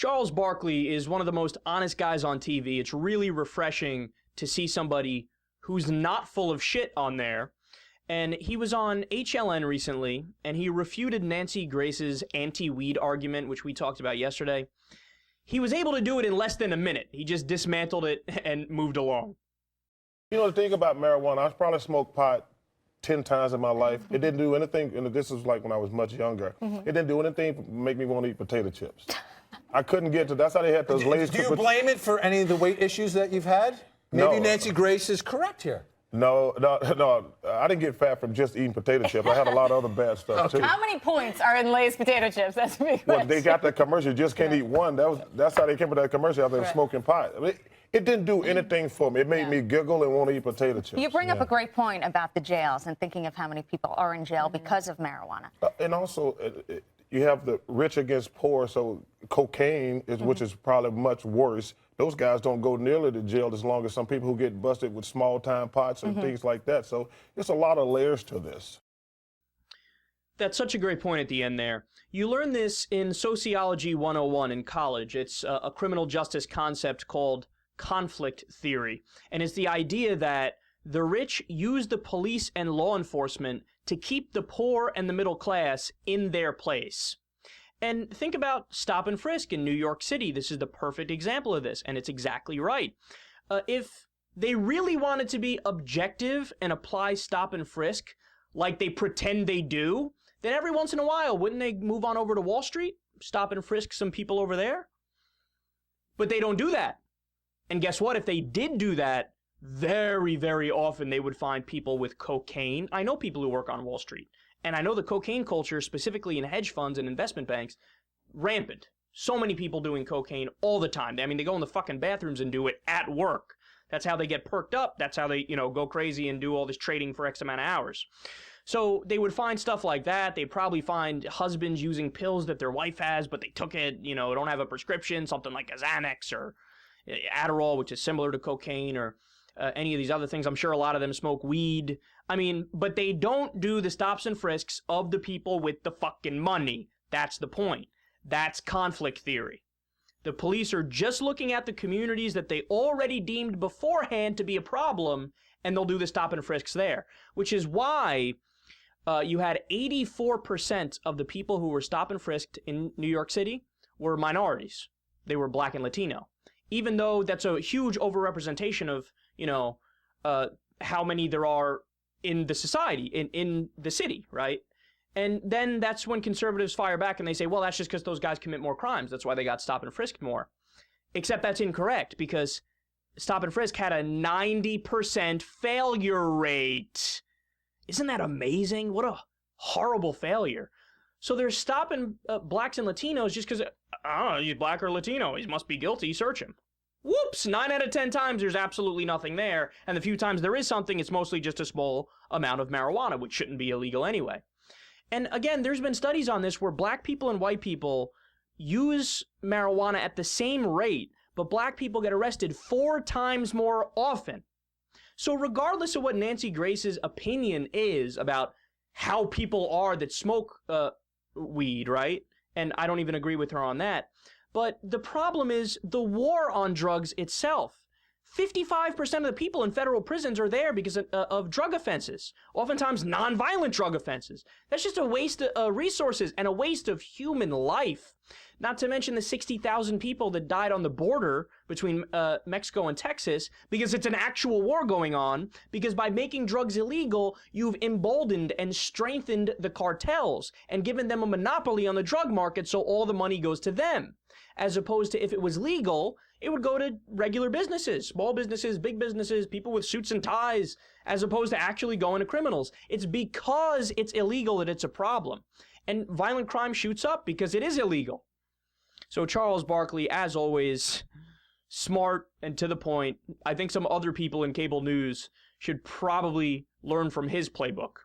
Charles Barkley is one of the most honest guys on TV. It's really refreshing to see somebody who's not full of shit on there. And he was on HLN recently, and he refuted Nancy Grace's anti-weed argument, which we talked about yesterday. He was able to do it in less than a minute. He just dismantled it and moved along. You know, the thing about marijuana, I probably smoked pot 10 times in my life. It didn't do anything, and this was like when I was much younger. It didn't do anything to make me want to eat potato chips. I couldn't get to, that's how they had those Lay's. Do you blame it for any of the weight issues that you've had? Maybe Nancy Grace is correct here. No, I didn't get fat from just eating potato chips. I had a lot of other bad stuff, too. How many points are in Lay's potato chips? That's a big question. Well, they got that commercial, you just can't eat one. That's how they came with that commercial out there smoking pot. I mean, it didn't do anything for me. It made me giggle and want to eat potato chips. You bring up a great point about the jails and thinking of how many people are in jail because of marijuana. And also, you have the rich against poor, so cocaine, which is probably much worse. Those guys don't go nearly to jail as long as some people who get busted with small-time pots and things like that. So there's a lot of layers to this. That's such a great point at the end there. You learn this in Sociology 101 in college. It's a criminal justice concept called conflict theory. And it's the idea that the rich use the police and law enforcement to keep the poor and the middle class in their place. And think about stop and frisk in New York City. This is the perfect example of this, and it's exactly right. If they really wanted to be objective and apply stop and frisk like they pretend they do, then every once in a while, wouldn't they move on over to Wall Street, stop and frisk some people over there? But they don't do that. And guess what? If they did do that, very, very often they would find people with cocaine. I know people who work on Wall Street. And I know the cocaine culture, specifically in hedge funds and investment banks, rampant. So many people doing cocaine all the time. I mean, they go in the fucking bathrooms and do it at work. That's how they get perked up. That's how they, go crazy and do all this trading for X amount of hours. So they would find stuff like that. They'd probably find husbands using pills that their wife has, but they took it, don't have a prescription, something like a Xanax or Adderall, which is similar to cocaine, or any of these other things. I'm sure a lot of them smoke weed. I mean, but they don't do the stops and frisks of the people with the fucking money. That's the point. That's conflict theory. The police are just looking at the communities that they already deemed beforehand to be a problem, and they'll do the stop and frisks there, which is why you had 84% of the people who were stop and frisked in New York City were minorities. They were black and Latino. Even though that's a huge overrepresentation of, how many there are in the society, in the city, right? And then that's when conservatives fire back and they say, well, that's just because those guys commit more crimes. That's why they got stop and frisked more. Except that's incorrect, because stop and frisk had a 90% failure rate. Isn't that amazing? What a horrible failure. So they're stopping blacks and Latinos just because, he's black or Latino. He must be guilty. Search him. Whoops, 9 out of 10 times there's absolutely nothing there. And the few times there is something, it's mostly just a small amount of marijuana, which shouldn't be illegal anyway. And again, there's been studies on this where black people and white people use marijuana at the same rate, but black people get arrested 4 times more often. So regardless of what Nancy Grace's opinion is about how people are that smoke weed, right? And I don't even agree with her on that. But the problem is the war on drugs itself. 55% of the people in federal prisons are there because of drug offenses, oftentimes nonviolent drug offenses. That's just a waste of resources and a waste of human life. Not to mention the 60,000 people that died on the border between Mexico and Texas because it's an actual war going on, because by making drugs illegal, you've emboldened and strengthened the cartels and given them a monopoly on the drug market, so all the money goes to them. As opposed to if it was legal, it would go to regular businesses, small businesses, big businesses, people with suits and ties, as opposed to actually going to criminals. It's because it's illegal that it's a problem. And violent crime shoots up because it is illegal. So Charles Barkley, as always, smart and to the point. I think some other people in cable news should probably learn from his playbook.